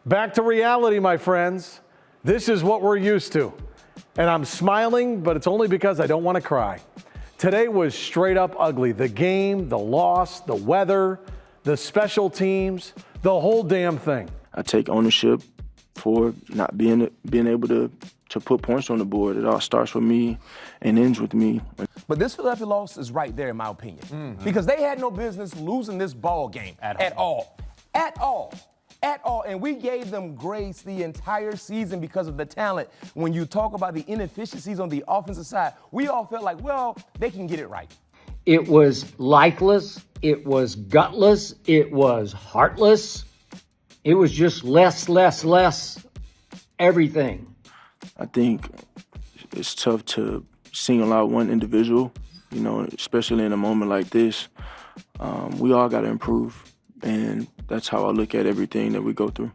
Back to reality, my friends. This is what we're used to. And I'm smiling, but it's only because I don't want to cry. Today was straight up ugly. The game, the loss, the weather, the special teams, the whole damn thing. I take ownership for not being able to put points on the board. It all starts with me and ends with me. But this Philadelphia loss is right there, in my opinion, because they had no business losing this ball game at all. And we gave them grace the entire season because of the talent. When you talk about the inefficiencies on the offensive side, we all felt like, well, they can get it right. It was lifeless. It was gutless. It was heartless. It was just less, everything. I think it's tough to single out one individual, especially in a moment like this. We all got to improve, and that's how I look at everything that we go through.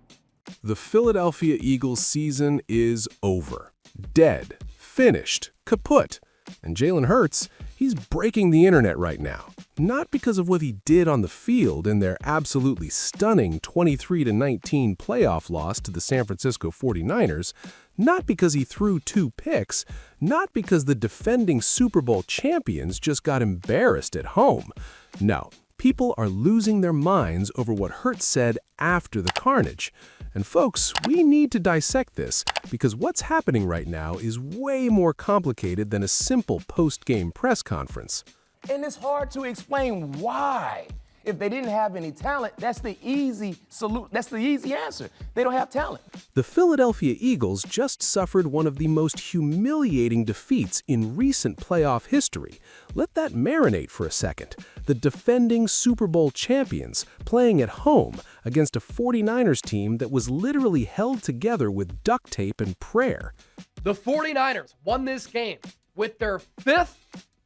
The Philadelphia Eagles season is over. Dead. Finished. Kaput. And Jalen Hurts, he's breaking the internet right now. Not because of what he did on the field in their absolutely stunning 23-19 playoff loss to the San Francisco 49ers, not because he threw 2 picks, not because the defending Super Bowl champions just got embarrassed at home. No, people are losing their minds over what Hurts said after the carnage. And folks, we need to dissect this because what's happening right now is way more complicated than a simple post-game press conference. And it's hard to explain why. If they didn't have any talent, that's the easy answer. They don't have talent. The Philadelphia Eagles just suffered one of the most humiliating defeats in recent playoff history. Let that marinate for a second. The defending Super Bowl champions playing at home against a 49ers team that was literally held together with duct tape and prayer. The 49ers won this game with their 5th,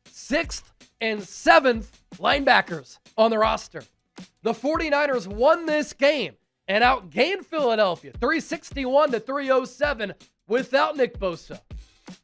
6th, and 7th linebackers on the roster. The 49ers won this game and outgained Philadelphia 361-307 without Nick Bosa,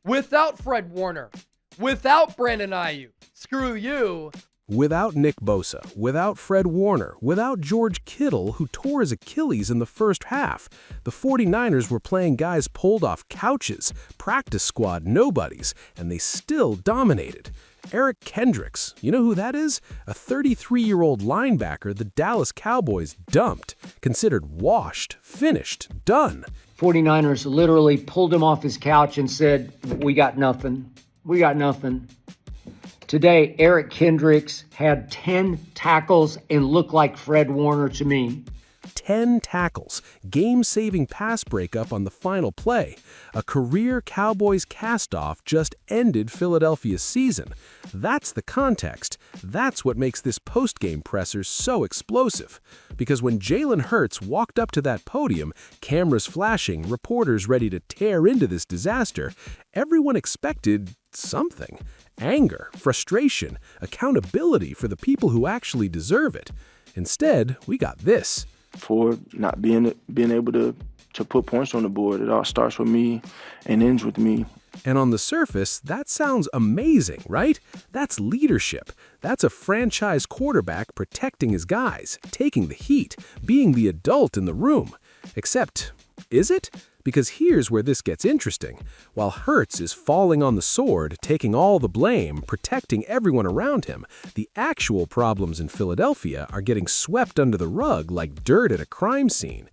without Fred Warner, without Brandon Ayuk. Screw you. Without Nick Bosa, without Fred Warner, without George Kittle, who tore his Achilles in the first half, the 49ers were playing guys pulled off couches, practice squad nobodies, and they still dominated. Eric Kendricks, you know who that is? A 33-year-old linebacker the Dallas Cowboys dumped, considered washed, finished, done. 49ers literally pulled him off his couch and said, we got nothing. We got nothing. Today, Eric Kendricks had 10 tackles and looked like Fred Warner to me. 10 tackles, game-saving pass breakup on the final play. A career Cowboys cast-off just ended Philadelphia's season. That's the context. That's what makes this post-game presser so explosive. Because when Jalen Hurts walked up to that podium, cameras flashing, reporters ready to tear into this disaster, everyone expected something. Anger, frustration, accountability for the people who actually deserve it. Instead, we got this. For not being able to put points on the board. It all starts with me and ends with me. And on the surface, that sounds amazing, right? That's leadership. That's a franchise quarterback protecting his guys, taking the heat, being the adult in the room. Except, is it? Because here's where this gets interesting. While Hurts is falling on the sword, taking all the blame, protecting everyone around him, the actual problems in Philadelphia are getting swept under the rug like dirt at a crime scene.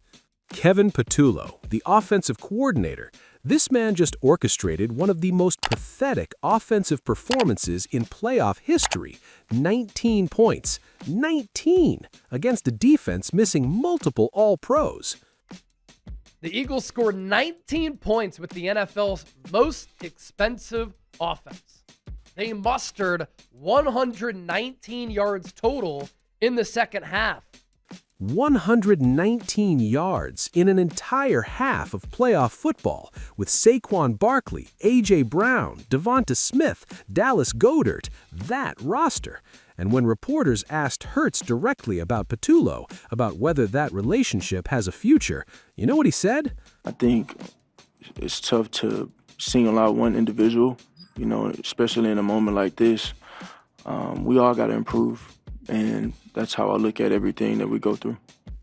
Kevin Patullo, the offensive coordinator, this man just orchestrated one of the most pathetic offensive performances in playoff history. 19 points. 19! Against a defense missing multiple All-Pros. The Eagles scored 19 points with the NFL's most expensive offense. They mustered 119 yards total in the second half. 119 yards in an entire half of playoff football with Saquon Barkley, A.J. Brown, Devonta Smith, Dallas Goedert, that roster. And when reporters asked Hurts directly about Patullo, about whether that relationship has a future, you know what he said? I think it's tough to single out one individual, especially in a moment like this. We all got to improve, and that's how I look at everything that we go through.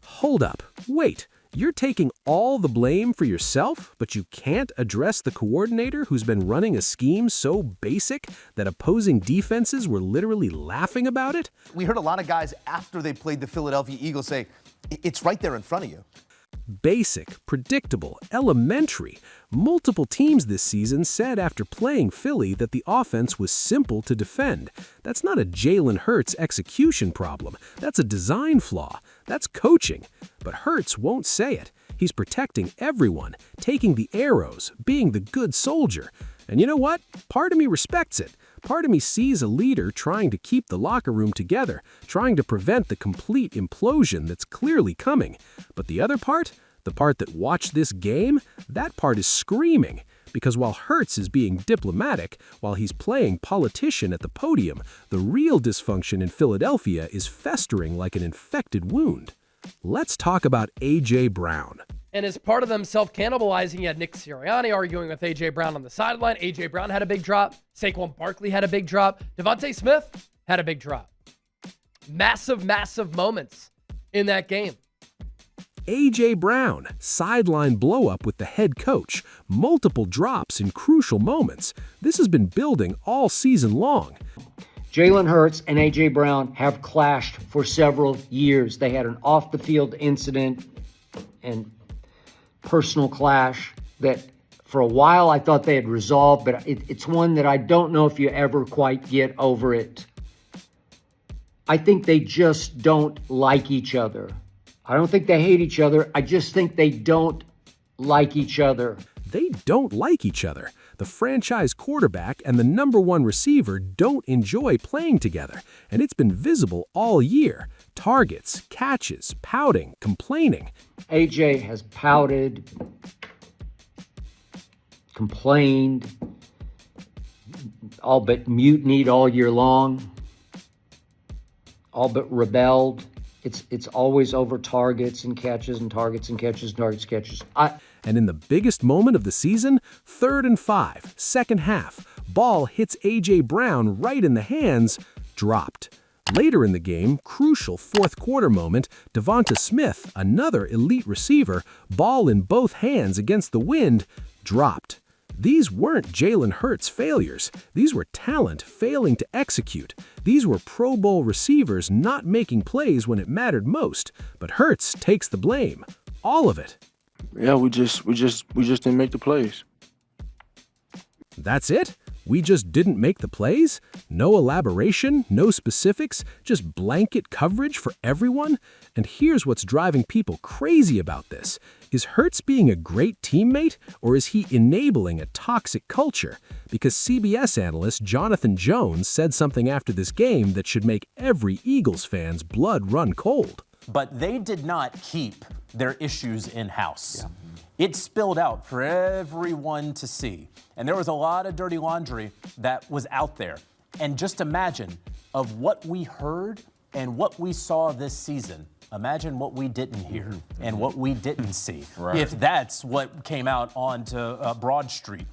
Hold up. Wait. You're taking all the blame for yourself, but you can't address the coordinator who's been running a scheme so basic that opposing defenses were literally laughing about it? We heard a lot of guys after they played the Philadelphia Eagles say, it's right there in front of you. Basic, predictable, elementary. Multiple teams this season said after playing Philly that the offense was simple to defend. That's not a Jalen Hurts execution problem. That's a design flaw. That's coaching. But Hurts won't say it. He's protecting everyone, taking the arrows, being the good soldier. And you know what? Part of me respects it. Part of me sees a leader trying to keep the locker room together, trying to prevent the complete implosion that's clearly coming. But the other part, the part that watched this game, that part is screaming. Because while Hurts is being diplomatic, while he's playing politician at the podium, the real dysfunction in Philadelphia is festering like an infected wound. Let's talk about A.J. Brown. And as part of them self-cannibalizing, you had Nick Sirianni arguing with A.J. Brown on the sideline. A.J. Brown had a big drop. Saquon Barkley had a big drop. Devontae Smith had a big drop. Massive, massive moments in that game. A.J. Brown, sideline blow-up with the head coach, multiple drops in crucial moments. This has been building all season long. Jalen Hurts and A.J. Brown have clashed for several years. They had an off-the-field incident and personal clash that for a while I thought they had resolved, but it's one that I don't know if you ever quite get over it. I think they just don't like each other. I don't think they hate each other. I just think they don't like each other. They don't like each other. The franchise quarterback and the number one receiver don't enjoy playing together, and it's been visible all year. Targets, catches, pouting, complaining. AJ has pouted, complained, all but mutinied all year long, all but rebelled. It's always over targets and catches and targets and catches and targets and catches. And in the biggest moment of the season, 3rd and 5, second half, ball hits A.J. Brown right in the hands, dropped. Later in the game, crucial fourth quarter moment, Devonta Smith, another elite receiver, ball in both hands against the wind, dropped. These weren't Jalen Hurts failures. These were talent failing to execute. These were Pro Bowl receivers not making plays when it mattered most. But Hurts takes the blame. All of it. Yeah, we just didn't make the plays. That's it? We just didn't make the plays? No elaboration, no specifics, just blanket coverage for everyone? And here's what's driving people crazy about this. Is Hurts being a great teammate, or is he enabling a toxic culture? Because CBS analyst Jonathan Jones said something after this game that should make every Eagles fan's blood run cold. But they did not keep their issues in-house. It spilled out for everyone to see. And there was a lot of dirty laundry that was out there. And just imagine of what we heard and what we saw this season. Imagine what we didn't hear and what we didn't see. If that's what came out onto Broad Street.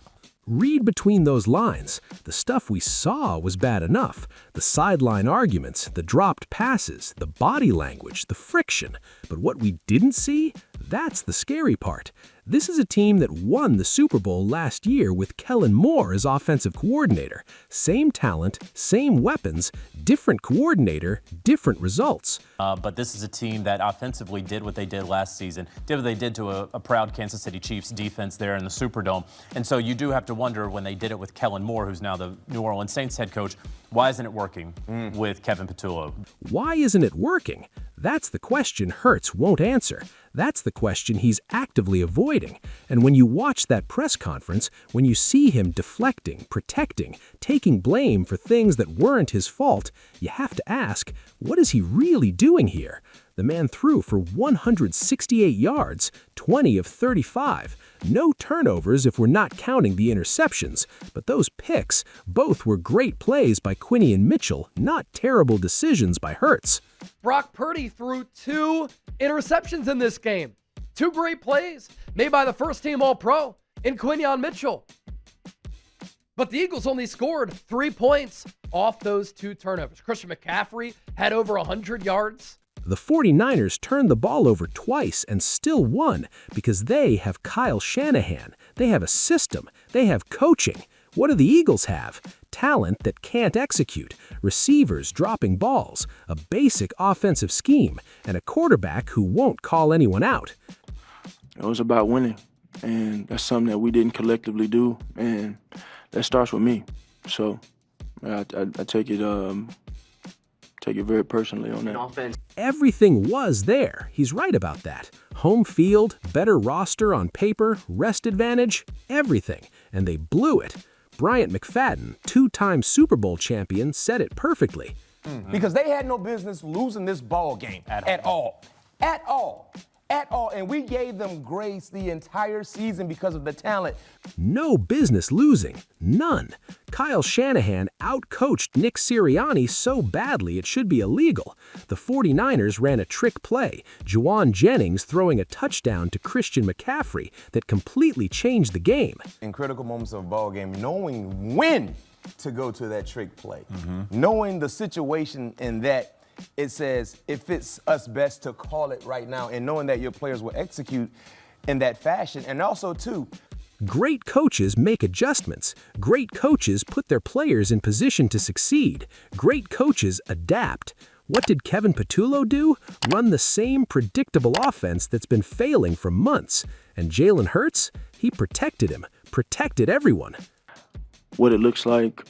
Read between those lines. The stuff we saw was bad enough. The sideline arguments, the dropped passes, the body language, the friction. But what we didn't see? That's the scary part. This is a team that won the Super Bowl last year with Kellen Moore as offensive coordinator. Same talent, same weapons, different coordinator, different results. But this is a team that offensively did what they did last season, did what they did to a proud Kansas City Chiefs defense there in the Superdome. And so you do have to wonder when they did it with Kellen Moore, who's now the New Orleans Saints head coach, why isn't it working with Kevin Patullo? Why isn't it working? That's the question Hurts won't answer. That's the question he's actively avoiding. And when you watch that press conference, when you see him deflecting, protecting, taking blame for things that weren't his fault, you have to ask, what is he really doing here? The man threw for 168 yards, 20 of 35. No turnovers if we're not counting the interceptions. But those picks, both were great plays by Quinny and Mitchell, not terrible decisions by Hurts. Brock Purdy threw 2 interceptions in this game. 2 great plays made by the first-team All-Pro in Quinyon Mitchell. But the Eagles only scored 3 points off those 2 turnovers. Christian McCaffrey had over 100 yards. The 49ers turned the ball over twice and still won because they have Kyle Shanahan. They have a system. They have coaching. What do the Eagles have? Talent that can't execute, receivers dropping balls, a basic offensive scheme, and a quarterback who won't call anyone out. It was about winning, and that's something that we didn't collectively do, and that starts with me. So I take it very personally on that. Everything was there. He's right about that. Home field, better roster on paper, rest advantage, everything. And they blew it. Bryant McFadden, two-time Super Bowl champion, said it perfectly. Because they had no business losing this ball game at all. And we gave them grace the entire season because of the talent. No business losing. None. Kyle Shanahan outcoached Nick Sirianni so badly it should be illegal. The 49ers ran a trick play, Juwan Jennings throwing a touchdown to Christian McCaffrey that completely changed the game. In critical moments of a ball game, knowing when to go to that trick play, knowing the situation in that it says it fits us best to call it right now, and knowing that your players will execute in that fashion. And also, too, great coaches make adjustments. Great coaches put their players in position to succeed. Great coaches adapt. What did Kevin Patullo do? Run the same predictable offense that's been failing for months. And Jalen Hurts? He protected him, protected everyone. What it looks like,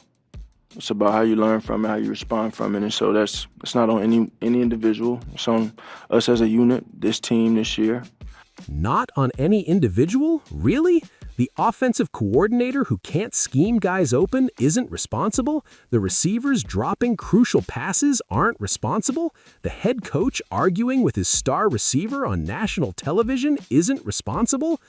it's about how you learn from it, how you respond from it. And so it's not on any individual. It's on us as a unit, this team this year. Not on any individual? Really? The offensive coordinator who can't scheme guys open isn't responsible? The receivers dropping crucial passes aren't responsible? The head coach arguing with his star receiver on national television isn't responsible?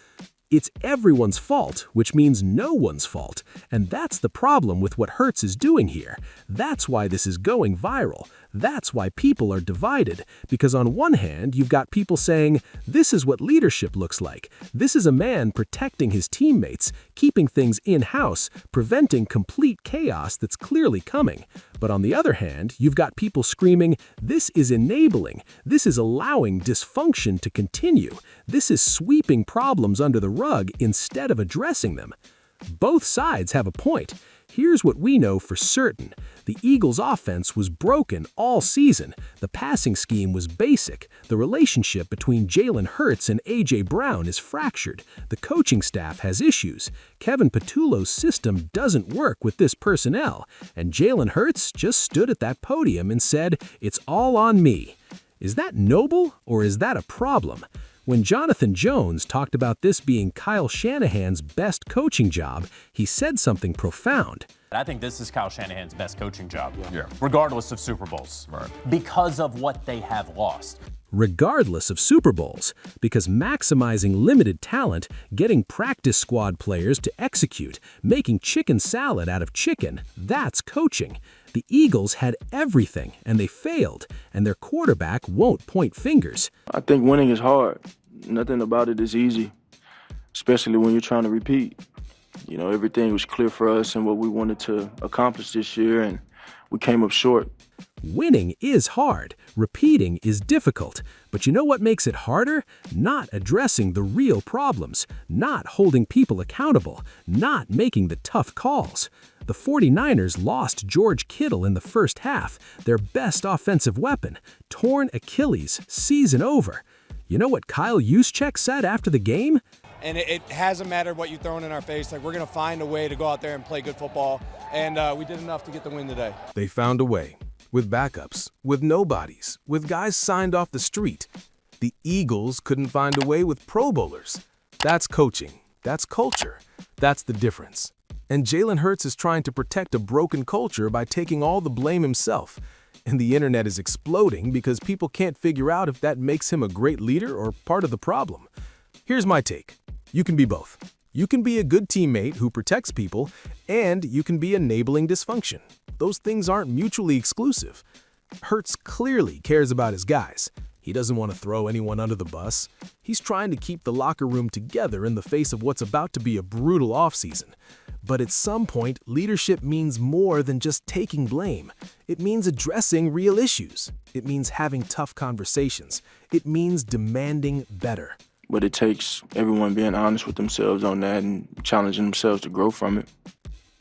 It's everyone's fault, which means no one's fault. And that's the problem with what Hurts is doing here. That's why this is going viral. That's why people are divided. Because on one hand, you've got people saying, this is what leadership looks like. This is a man protecting his teammates, keeping things in-house, preventing complete chaos that's clearly coming. But on the other hand, you've got people screaming, this is enabling. This is allowing dysfunction to continue. This is sweeping problems under the rug instead of addressing them. Both sides have a point. Here's what we know for certain. The Eagles' offense was broken all season. The passing scheme was basic. The relationship between Jalen Hurts and A.J. Brown is fractured. The coaching staff has issues. Kevin Patullo's system doesn't work with this personnel. And Jalen Hurts just stood at that podium and said, it's all on me. Is that noble or is that a problem? When Jonathan Jones talked about this being Kyle Shanahan's best coaching job, he said something profound. I think this is Kyle Shanahan's best coaching job, regardless of Super Bowls, because of what they have lost. Regardless of Super Bowls, because maximizing limited talent, getting practice squad players to execute, making chicken salad out of chicken, that's coaching. The Eagles had everything, and they failed, and their quarterback won't point fingers. I think winning is hard. Nothing about it is easy, especially when you're trying to repeat. You know, everything was clear for us and what we wanted to accomplish this year, and we came up short. Winning is hard. Repeating is difficult. But you know what makes it harder? Not addressing the real problems, not holding people accountable, not making the tough calls. The 49ers lost George Kittle in the first half, their best offensive weapon. Torn Achilles, season over. You know what Kyle Juszczyk said after the game? And it hasn't mattered what you've thrown in our face. Like, we're going to find a way to go out there and play good football. And we did enough to get the win today. They found a way. With backups, with nobodies, with guys signed off the street. The Eagles couldn't find a way with Pro Bowlers. That's coaching. That's culture. That's the difference. And Jalen Hurts is trying to protect a broken culture by taking all the blame himself. And the internet is exploding because people can't figure out if that makes him a great leader or part of the problem. Here's my take. You can be both. You can be a good teammate who protects people, and you can be enabling dysfunction. Those things aren't mutually exclusive. Hurts clearly cares about his guys. He doesn't want to throw anyone under the bus. He's trying to keep the locker room together in the face of what's about to be a brutal offseason. But at some point, leadership means more than just taking blame. It means addressing real issues. It means having tough conversations. It means demanding better. But it takes everyone being honest with themselves on that and challenging themselves to grow from it.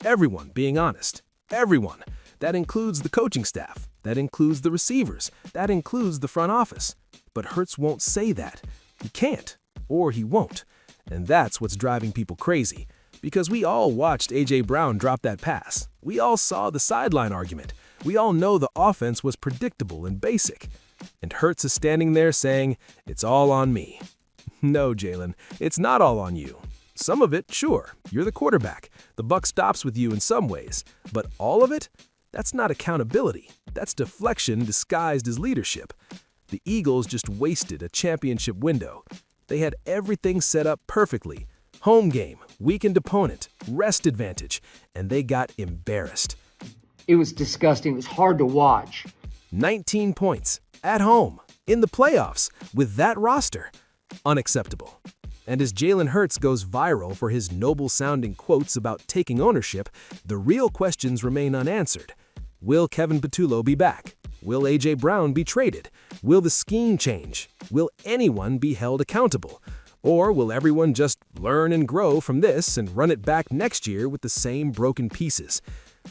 Everyone being honest. Everyone. That includes the coaching staff. That includes the receivers. That includes the front office. But Hurts won't say that. He can't, or he won't. And that's what's driving people crazy. Because we all watched A.J. Brown drop that pass. We all saw the sideline argument. We all know the offense was predictable and basic. And Hurts is standing there saying, "It's all on me." No, Jalen, it's not all on you. Some of it, sure, you're the quarterback. The buck stops with you in some ways. But all of it? That's not accountability. That's deflection disguised as leadership. The Eagles just wasted a championship window. They had everything set up perfectly. Home game, weakened opponent, rest advantage, and they got embarrassed. It was disgusting. It was hard to watch. 19 points, at home, in the playoffs, with that roster. Unacceptable. And as Jalen Hurts goes viral for his noble-sounding quotes about taking ownership, the real questions remain unanswered. Will Kevin Patullo be back? Will A.J. Brown be traded? Will the scheme change? Will anyone be held accountable? Or will everyone just learn and grow from this and run it back next year with the same broken pieces?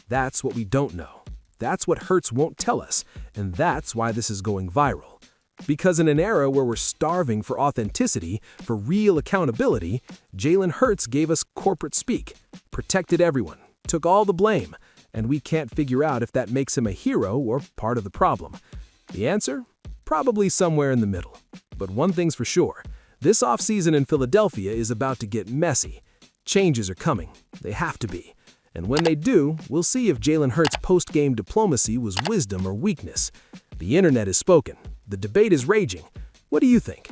That's what we don't know. That's what Hurts won't tell us, and that's why this is going viral. Because in an era where we're starving for authenticity, for real accountability, Jalen Hurts gave us corporate speak, protected everyone, took all the blame, and we can't figure out if that makes him a hero or part of the problem. The answer? Probably somewhere in the middle. But one thing's for sure, this offseason in Philadelphia is about to get messy. Changes are coming. They have to be. And when they do, we'll see if Jalen Hurts' post-game diplomacy was wisdom or weakness. The internet has spoken. The debate is raging. What do you think?